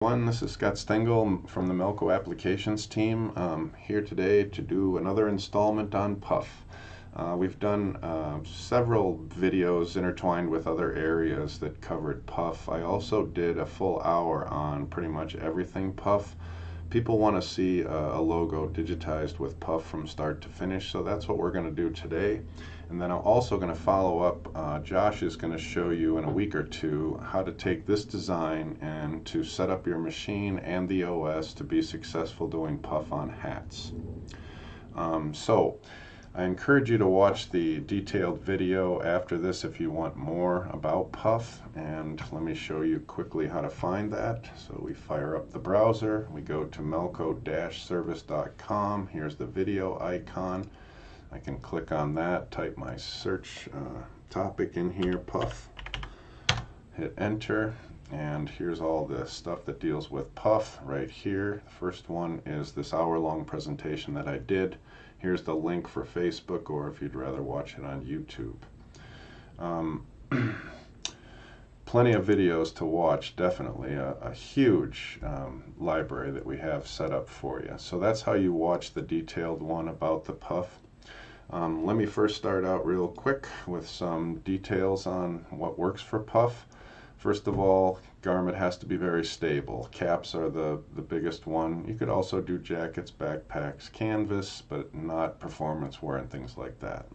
This is Scott Stengel from the Melco Applications team. Here today to do another installment on Puff. We've done several videos intertwined with other areas that covered Puff. I also did a full hour on pretty much everything Puff. People want to see a logo digitized with Puff from start to finish, so that's what we're going to do today. And then I'm also going to follow up. Josh is going to show you in a week or two how to take this design and to set up your machine and the OS to be successful doing Puff on hats. So I encourage you to watch the detailed video after this if you want more about Puff, and let me show you quickly how to find that. So we fire up the browser, we go to melco-service.com. Here's the video icon. I can click on that, type my search topic in here, Puff, hit enter, and here's all the stuff that deals with Puff right here. The first one is this hour-long presentation that I did. Here's the link for Facebook, or if you'd rather watch it on YouTube. Plenty of videos to watch, definitely. A huge library that we have set up for you. So that's how you watch the detailed one about the Puff. Let me first start out real quick with some details on what works for Puff. First of all, garment has to be very stable. Caps are the biggest one. You could also do jackets, backpacks, canvas, but not performance wear and things like that.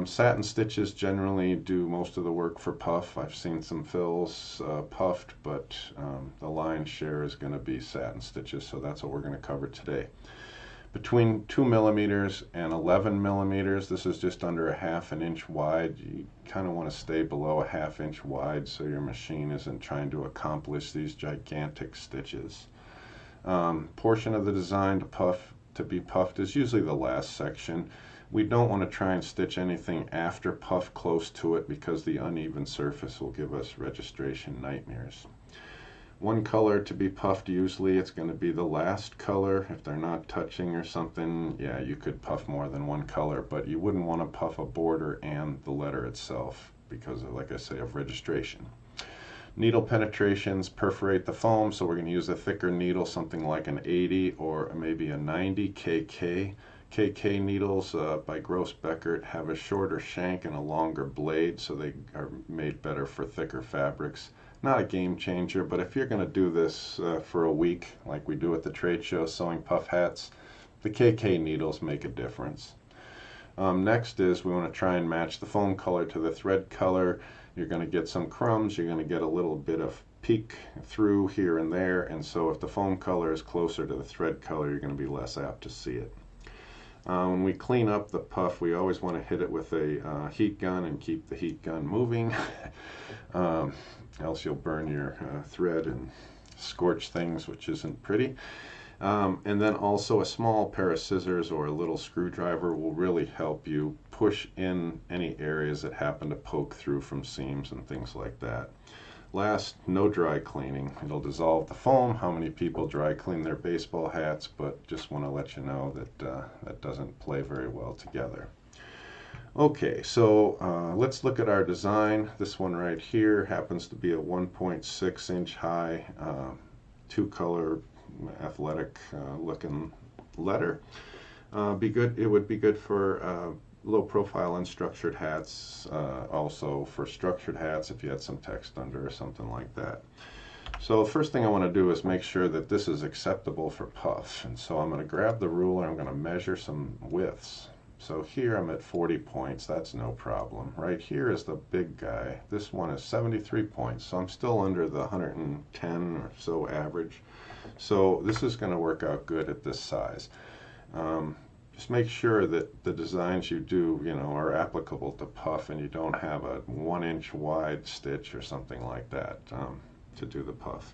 Satin stitches generally do most of the work for Puff. I've seen some fills puffed, but the lion's share is going to be satin stitches, so that's what we're going to cover today. Between 2 millimeters and 11 millimeters, this is just under a ½ an inch wide. You kind of want to stay below a ½ inch wide so your machine isn't trying to accomplish these gigantic stitches. Portion of the design to be puffed is usually the last section. We don't want to try and stitch anything after puff close to it because the uneven surface will give us registration nightmares. One color to be puffed, usually it's going to be the last color. If they're not touching or something, yeah, you could puff more than one color, but you wouldn't want to puff a border and the letter itself because of, like I say, of registration. Needle penetrations perforate the foam, so we're going to use a thicker needle, something like an 80 or maybe a 90 kk. KK needles by Gross Beckert have a shorter shank and a longer blade, so they are made better for thicker fabrics. Not a game changer, but if you're going to do this for a week, like we do at the trade show sewing puff hats, the KK needles make a difference. Next is we want to try and match the foam color to the thread color. You're going to get some crumbs, you're going to get a little bit of peek through here and there, and so if the foam color is closer to the thread color, you're going to be less apt to see it. When we clean up the puff, we always want to hit it with a heat gun and keep the heat gun moving. Else you'll burn your thread and scorch things, which isn't pretty. And then also a small pair of scissors or a little screwdriver will really help you push in any areas that happen to poke through from seams and things like that. Last, no dry cleaning. It'll dissolve the foam. How many people dry clean their baseball hats, but just want to let you know that that doesn't play very well together. Okay, so let's look at our design. This one right here happens to be a 1.6 inch high, two-color athletic looking letter. It would be good for low profile unstructured hats, also for structured hats if you had some text under or something like that. So first thing I want to do is make sure that this is acceptable for puff, and so I'm going to grab the ruler and I'm going to measure some widths. So here I'm at 40 points, that's no problem. Right here is the big guy. This one is 73 points, so I'm still under the 110 or so average. So this is going to work out good at this size. Just make sure that the designs you do, are applicable to puff and you don't have a 1 inch wide stitch or something like that to do the puff.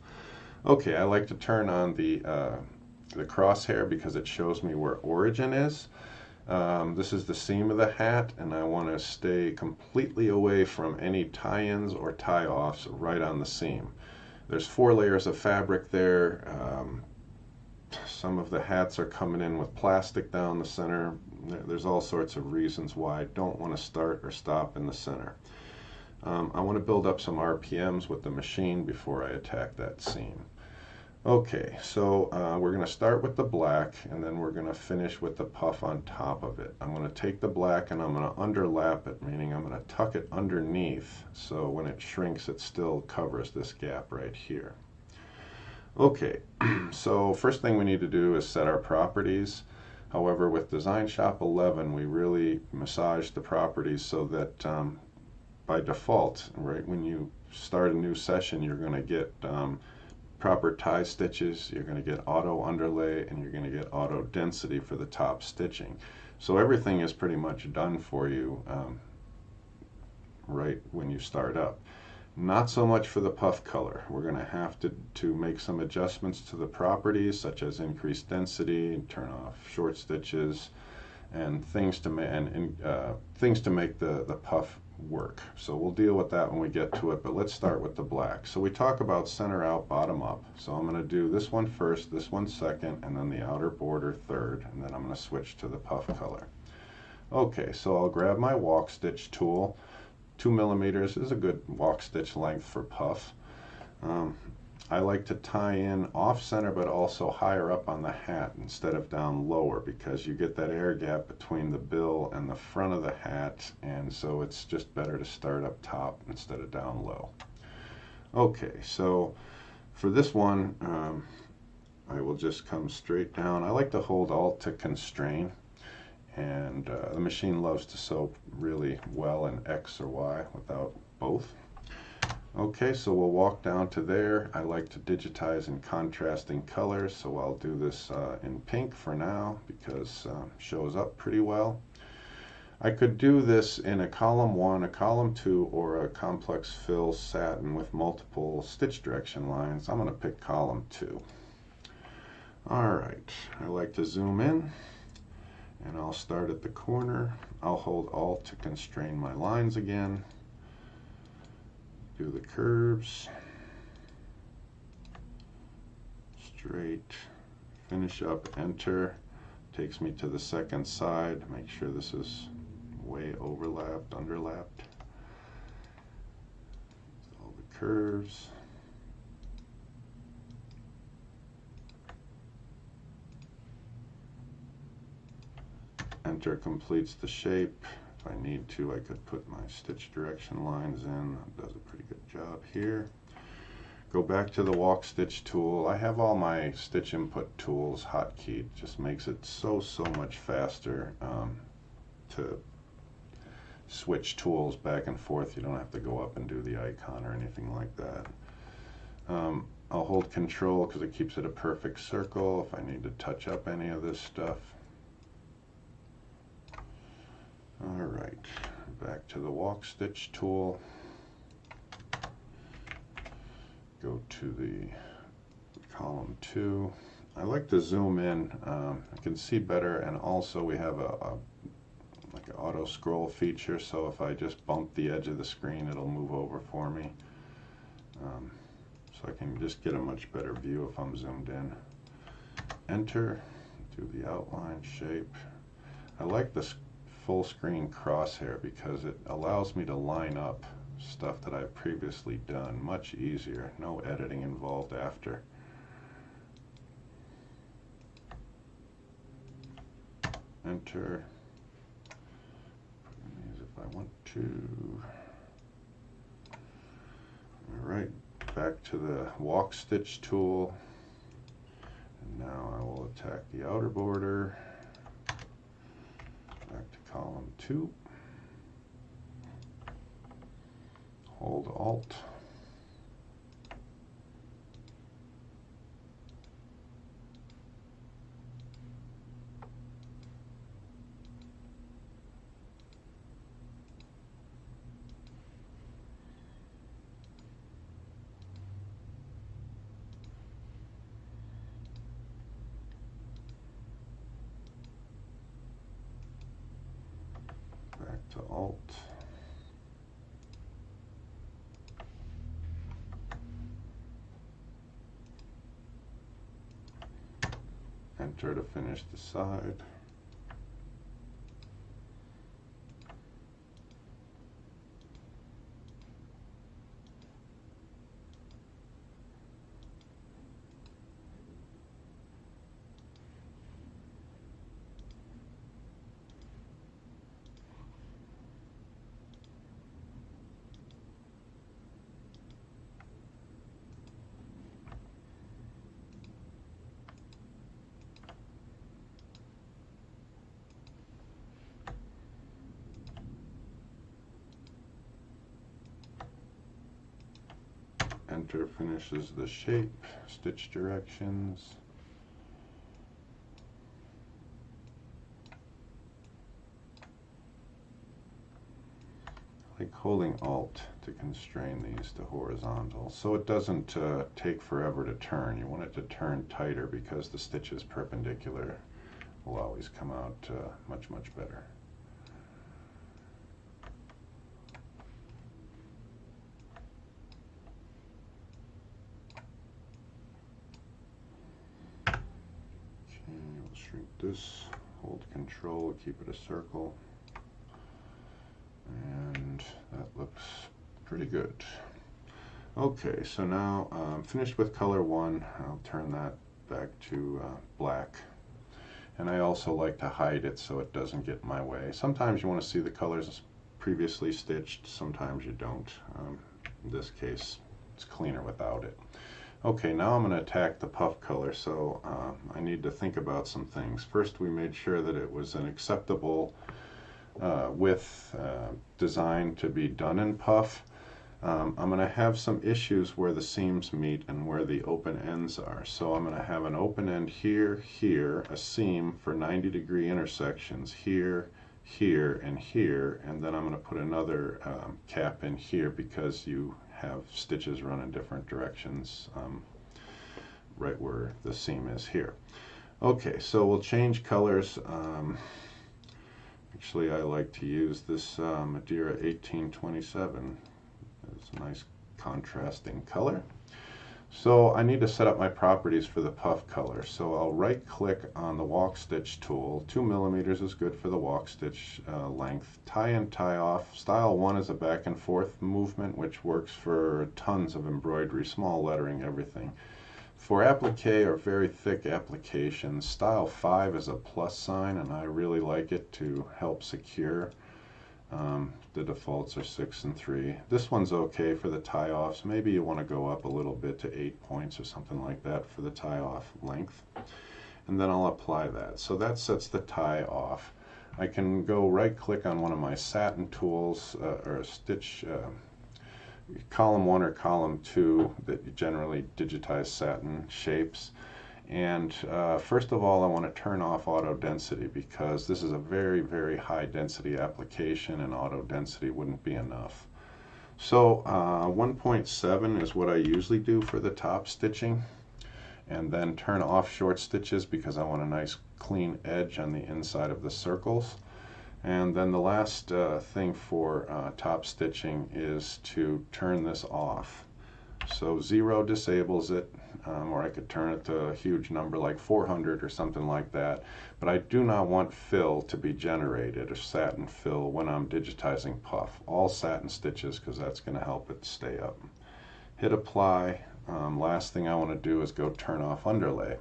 Okay, I like to turn on the crosshair because it shows me where origin is. This is the seam of the hat, and I want to stay completely away from any tie-ins or tie-offs right on the seam. There's 4 layers of fabric there. Some of the hats are coming in with plastic down the center. There's all sorts of reasons why I don't want to start or stop in the center. I want to build up some RPMs with the machine before I attack that seam. Okay, so we're going to start with the black, and then we're going to finish with the puff on top of it. I'm going to take the black and I'm going to underlap it, meaning I'm going to tuck it underneath, so when it shrinks it still covers this gap right here. Okay, so first thing we need to do is set our properties. However, with Design Shop 11, we really massage the properties so that by default, right, when you start a new session, you're going to get proper tie stitches, you're going to get auto underlay, and you're going to get auto density for the top stitching. So everything is pretty much done for you right when you start up. Not so much for the puff color. We're going to have to make some adjustments to the properties, such as increase density, turn off short stitches, and things to make the puff work. So we'll deal with that when we get to it, but let's start with the black. So we talk about center out, bottom up. So I'm going to do this one first, this one second, and then the outer border third, and then I'm going to switch to the puff color. Okay, so I'll grab my walk stitch tool. 2 millimeters is a good walk stitch length for puff. I like to tie in off center but also higher up on the hat instead of down lower, because you get that air gap between the bill and the front of the hat, and so it's just better to start up top instead of down low. Okay, so for this one I will just come straight down. I like to hold Alt to constrain, and the machine loves to sew really well in X or Y without both. Okay, so we'll walk down to there. I like to digitize in contrasting colors, so I'll do this in pink for now because it shows up pretty well. I could do this in a column 1, a column 2, or a complex fill satin with multiple stitch direction lines. I'm going to pick column 2. Alright, I like to zoom in, and I'll start at the corner. I'll hold Alt to constrain my lines again. Do the curves. Straight. Finish up, enter. Takes me to the second side. Make sure this is way overlapped, underlapped. All the curves. Enter completes the shape. If I need to, I could put my stitch direction lines in. It does a pretty good job here. Go back to the walk stitch tool. I have all my stitch input tools hotkeyed. Just makes it so much faster to switch tools back and forth. You don't have to go up and do the icon or anything like that. I'll hold Control because it keeps it a perfect circle if I need to touch up any of this stuff. Alright, back to the walk stitch tool. Go to the column 2. I like to zoom in. I can see better, and also we have like an auto scroll feature, so if I just bump the edge of the screen it'll move over for me. So I can just get a much better view if I'm zoomed in. Enter, do the outline shape. I like this full screen crosshair because it allows me to line up stuff that I've previously done much easier. No editing involved after. Enter. Put in these if I want to. Alright, back to the walk stitch tool. And now I will attack the outer border. Back to column 2. Hold Alt. Back to Alt. Enter to finish the side. Center finishes the shape, stitch directions. Like holding Alt to constrain these to horizontal, so it doesn't take forever to turn. You want it to turn tighter because the stitches perpendicular will always come out much, much better. Okay, we'll shrink this, hold Control, keep it a circle. And that looks pretty good. Okay, so now I'm finished with color 1. I'll turn that back to black. And I also like to hide it so it doesn't get in my way. Sometimes you want to see the colors previously stitched, sometimes you don't. In this case, it's cleaner without it. Okay, now I'm going to attack the puff color, so I need to think about some things. First, we made sure that it was an acceptable with design to be done in puff. I'm going to have some issues where the seams meet and where the open ends are. So I'm going to have an open end here, here, a seam for 90-degree intersections here, here, and here, and then I'm going to put another cap in here because you have stitches run in different directions right where the seam is here. Okay, so we'll change colors. Actually, I like to use this Madeira 1827. It's a nice contrasting color. So I need to set up my properties for the puff color. So I'll right click on the walk stitch tool. 2 millimeters is good for the walk stitch length. Tie in, tie off. Style 1 is a back and forth movement, which works for tons of embroidery, small lettering, everything. For applique or very thick applications, style 5 is a plus sign, and I really like it to help secure. The defaults are 6 and 3. This one's okay for the tie-offs. Maybe you want to go up a little bit to 8 points or something like that for the tie-off length. And then I'll apply that. So that sets the tie off. I can go right-click on one of my satin tools or stitch column 1 or column 2 that generally digitize satin shapes. And first of all, I want to turn off auto density because this is a very, very high density application and auto density wouldn't be enough. So 1.7 is what I usually do for the top stitching, and then turn off short stitches because I want a nice clean edge on the inside of the circles. And then the last thing for top stitching is to turn this off. So 0 disables it, or I could turn it to a huge number like 400 or something like that. But I do not want fill to be generated, or satin fill, when I'm digitizing puff. All satin stitches, because that's going to help it stay up. Hit apply. Last thing I want to do is go turn off underlay.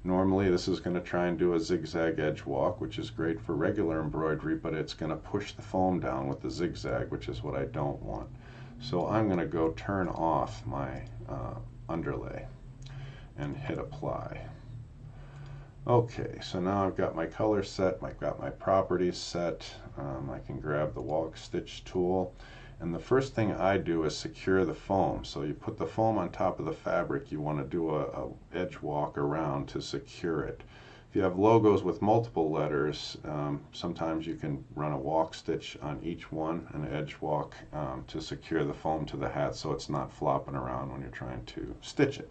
Normally this is going to try and do a zigzag edge walk, which is great for regular embroidery, but it's going to push the foam down with the zigzag, which is what I don't want. So I'm going to go turn off my underlay and hit apply. Okay, so now I've got my color set, I've got my properties set. I can grab the walk stitch tool, and the first thing I do is secure the foam. So you put the foam on top of the fabric, you want to do a edge walk around to secure it. If you have logos with multiple letters, sometimes you can run a walk stitch on each one, an edge walk, to secure the foam to the hat so it's not flopping around when you're trying to stitch it.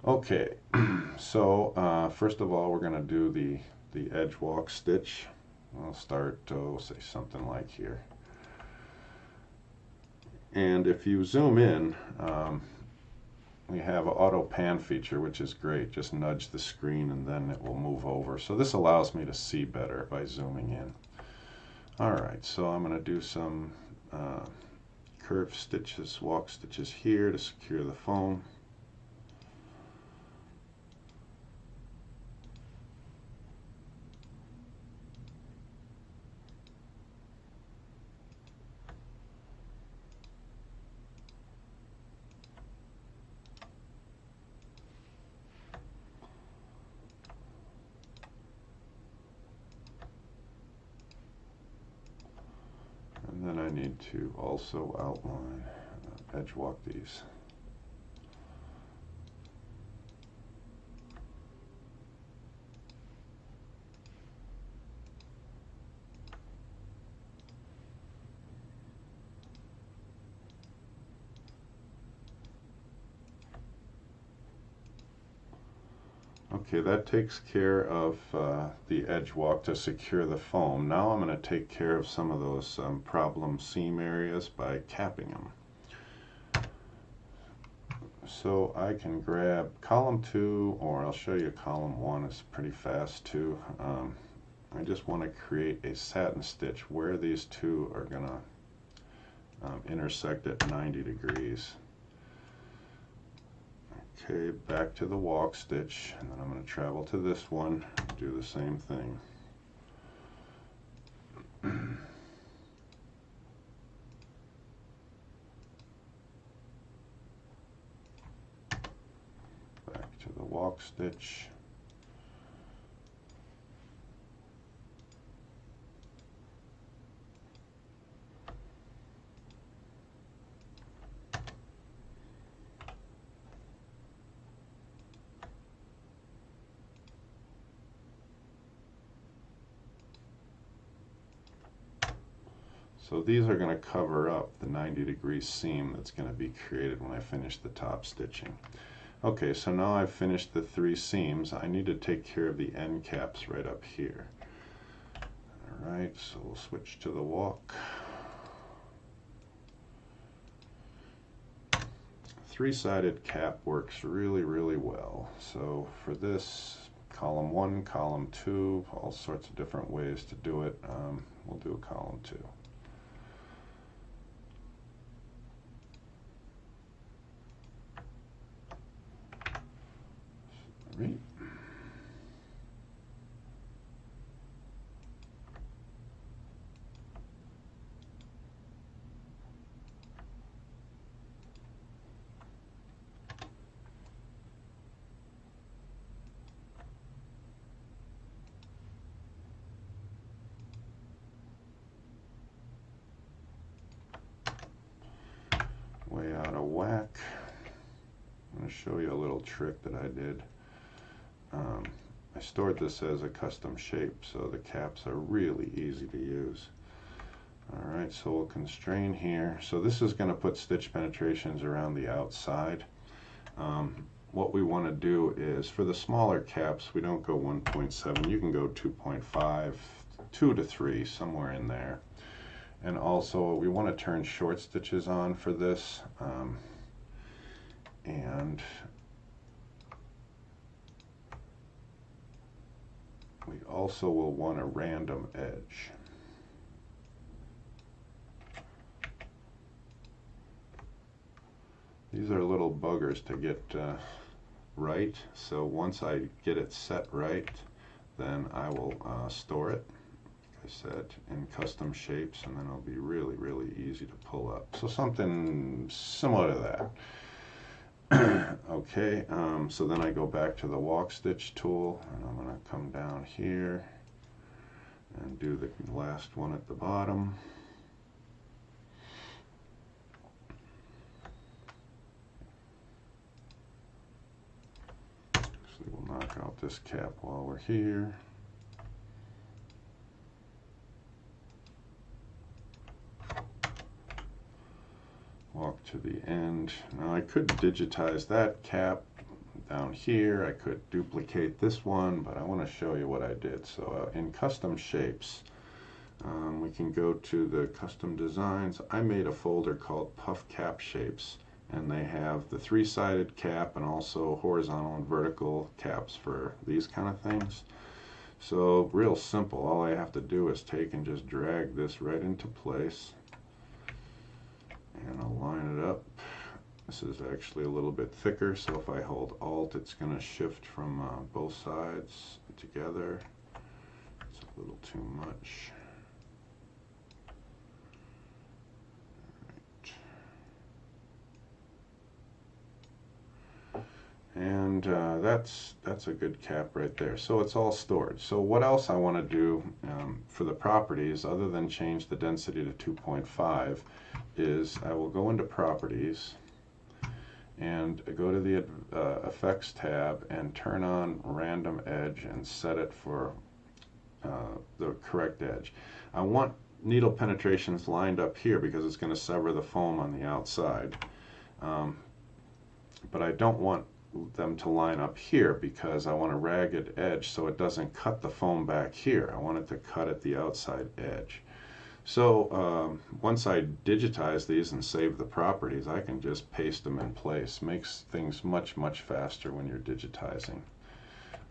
Okay, so first of all we're going to do the edge walk stitch. I'll start, say something like here. And if you zoom in, we have an auto pan feature, which is great. Just nudge the screen and then it will move over. So this allows me to see better by zooming in. Alright, so I'm going to do some curved stitches, walk stitches here to secure the foam. And then I need to also outline, edge walk these. Okay, that takes care of the edge walk to secure the foam. Now I'm going to take care of some of those problem seam areas by capping them. So I can grab column 2, or I'll show you column 1 is pretty fast too. I just want to create a satin stitch where these two are going to intersect at 90 degrees. Okay, back to the walk stitch, and then I'm going to travel to this one, do the same thing. Back to the walk stitch. So these are going to cover up the 90-degree seam that's going to be created when I finish the top stitching. Okay, so now I've finished the 3 seams. I need to take care of the end caps right up here. Alright, so we'll switch to the walk. 3-sided cap works really well. So for this, column 1, column 2, all sorts of different ways to do it. We'll do a column 2. Right. Way out of whack. I'm going to show you a little trick that I did. I stored this as a custom shape, so the caps are really easy to use. Alright, so we'll constrain here. So this is going to put stitch penetrations around the outside. What we want to do is, for the smaller caps, we don't go 1.7, you can go 2.5, 2 to 3, somewhere in there. And also we want to turn short stitches on for this, and we also will want a random edge. These are little buggers to get right, so once I get it set right, then I will store it, like I said, in custom shapes, and then it'll be really easy to pull up. So something similar to that. Okay, so then I go back to the walk stitch tool, and I'm going to come down here and do the last one at the bottom. Actually, we'll knock out this cap while we're here. Walk to the end. Now I could digitize that cap down here. I could duplicate this one, but I want to show you what I did. So in custom shapes, we can go to the custom designs. I made a folder called puff cap shapes, and they have the 3-sided cap and also horizontal and vertical caps for these kind of things. So real simple. All I have to do is take and just drag this right into place. And I'll line it up. This is actually a little bit thicker, so if I hold Alt, it's going to shift from both sides together. It's a little too much. Right. And that's a good cap right there. So it's all stored. So what else I want to do for the properties, other than change the density to 2.5, is I will go into Properties and go to the Effects tab and turn on Random Edge and set it for the correct edge. I want needle penetrations lined up here because it's going to sever the foam on the outside. But I don't want them to line up here because I want a ragged edge so it doesn't cut the foam back here. I want it to cut at the outside edge. So once I digitize these and save the properties, I can just paste them in place. Makes things much, much faster when you're digitizing.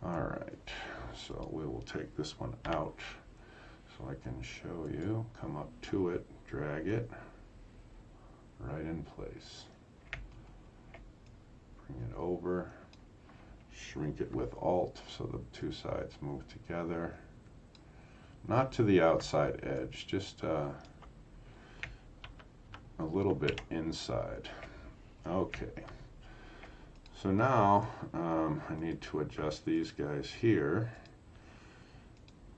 All right, so we will take this one out so I can show you. Come up to it, drag it right in place. Bring it over, shrink it with Alt so the two sides move together. Not to the outside edge, just a little bit inside. Okay. So now I need to adjust these guys here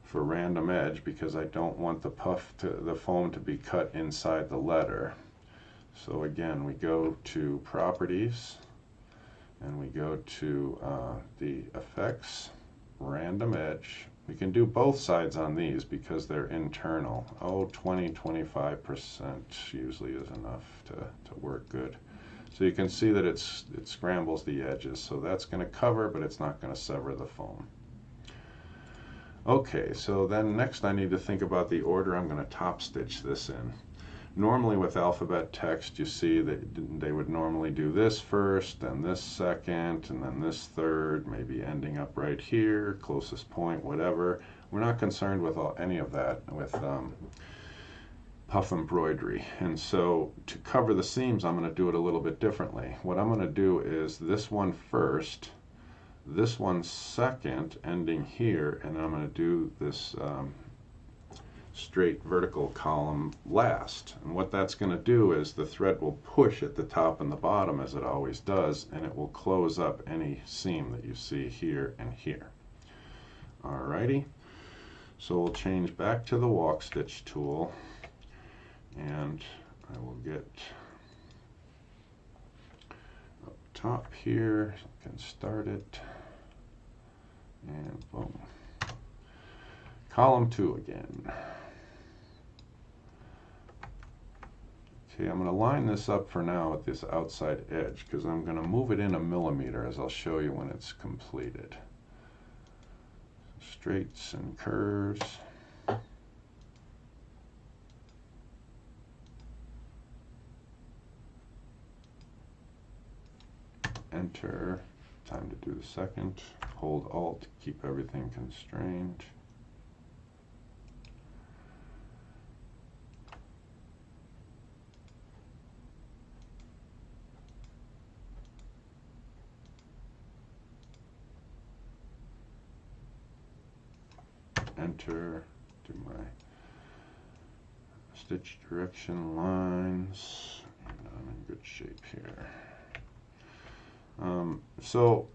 for random edge because I don't want the foam to be cut inside the letter. So again, we go to Properties and we go to the Effects, Random Edge. We can do both sides on these because they're internal. 20-25% usually is enough to work good. So you can see that it scrambles the edges. So that's going to cover, but it's not going to sever the foam. Okay, so then next I need to think about the order I'm going to top stitch this in. Normally with alphabet text, you see that they would normally do this first, then this second, and then this third, maybe ending up right here, closest point, whatever. We're not concerned with any of that with puff embroidery. And so to cover the seams, I'm going to do it a little bit differently. What I'm going to do is this one first, this one second, ending here, and I'm going to do this straight vertical column last. And what that's going to do is the thread will push at the top and the bottom as it always does, and it will close up any seam that you see here and here. Alrighty, so we'll change back to the walk stitch tool, and I will get up top here, so I can start it, and boom. Column 2 again. Okay, I'm going to line this up for now at this outside edge because I'm going to move it in a millimeter, as I'll show you when it's completed. Straights and curves. Enter. Time to do the second. Hold Alt, keep everything constrained. Enter, do my stitch direction lines, and I'm in good shape here. So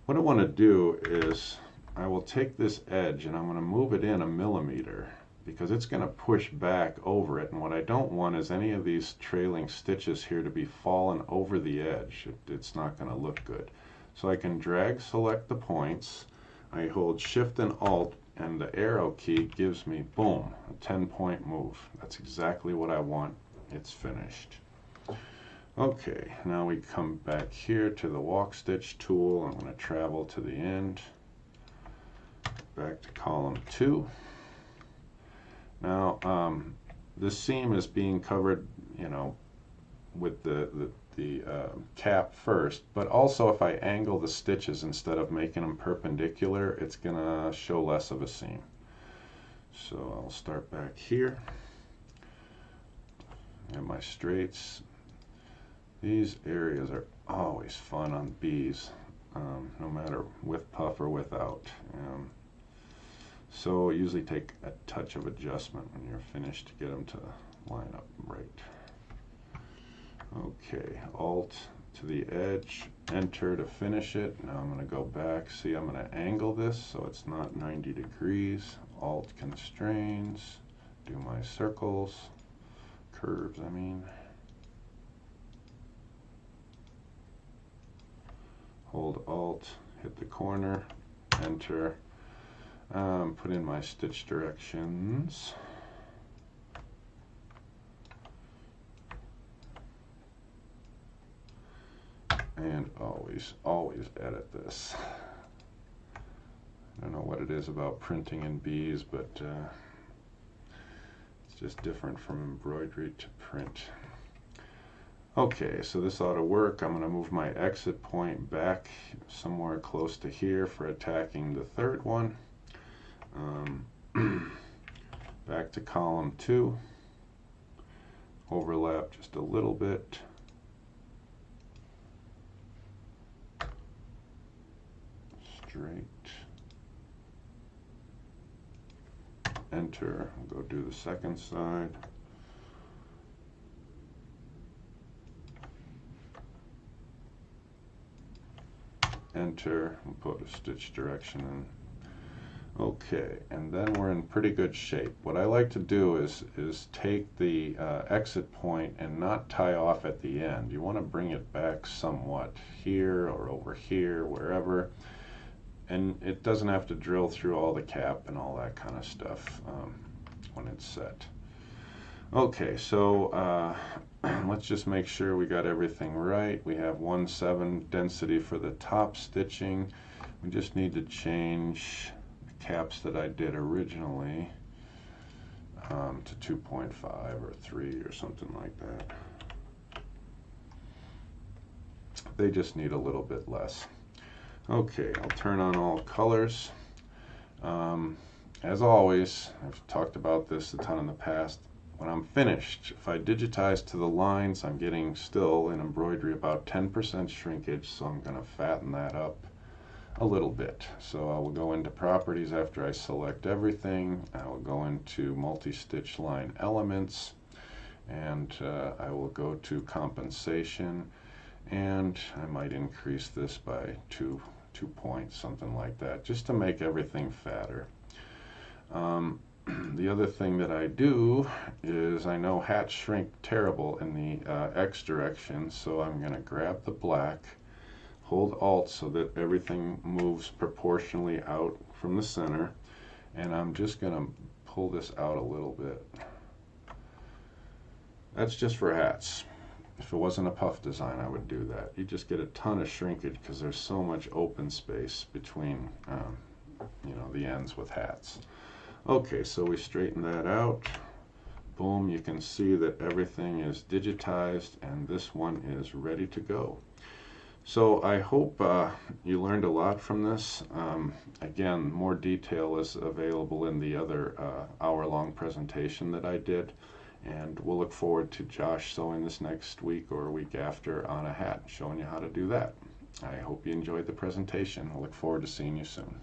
what I want to do is I will take this edge and I'm going to move it in a millimeter because it's going to push back over it, and what I don't want is any of these trailing stitches here to be fallen over the edge. It's not going to look good. So I can drag select the points. I hold Shift and Alt, and the arrow key gives me, boom, a 10-point move. That's exactly what I want. It's finished. Okay, now we come back here to the walk stitch tool. I'm going to travel to the end, back to column 2. Now, this seam is being covered, you know, with the cap first, but also if I angle the stitches instead of making them perpendicular, it's gonna show less of a seam. So I'll start back here and my straights. These areas are always fun on bees, no matter with puff or without. So usually take a touch of adjustment when you're finished to get them to line up right. Okay, Alt to the edge, Enter to finish it. Now I'm going to go back. See, I'm going to angle this so it's not 90 degrees. Alt constrains, do my circles, curves I mean. Hold Alt, hit the corner, Enter, put in my stitch directions. And always edit this. I don't know what it is about printing in bees, but it's just different from embroidery to print. Okay, so this ought to work. I'm going to move my exit point back somewhere close to here for attacking the third one. Back to column 2. Overlap just a little bit. Straight. Enter. We'll go do the second side. Enter. We'll put a stitch direction in. Okay, and then we're in pretty good shape. What I like to do is take the exit point and not tie off at the end. You want to bring it back somewhat here or over here, wherever. And it doesn't have to drill through all the cap and all that kind of stuff when it's set. Okay, so let's just make sure we got everything right. We have 1.7 density for the top stitching. We just need to change the caps that I did originally to 2.5 or 3 or something like that. They just need a little bit less. Okay, I'll turn on all colors. As always, I've talked about this a ton in the past. When I'm finished, if I digitize to the lines, I'm getting still in embroidery about 10% shrinkage, so I'm going to fatten that up a little bit. So I will go into properties after I select everything. I will go into multi-stitch line elements, and I will go to compensation, and I might increase this by 2 points, something like that, just to make everything fatter. The other thing that I do is I know hats shrink terrible in the X direction, so I'm going to grab the black, hold Alt so that everything moves proportionally out from the center, and I'm just going to pull this out a little bit. That's just for hats. If it wasn't a puff design, I would do that. You just get a ton of shrinkage because there's so much open space between the ends with hats. Okay, so we straighten that out. Boom, you can see that everything is digitized and this one is ready to go. So I hope you learned a lot from this. Again, more detail is available in the other hour-long presentation that I did. And we'll look forward to Josh sewing this next week or a week after on a hat, showing you how to do that. I hope you enjoyed the presentation. I look forward to seeing you soon.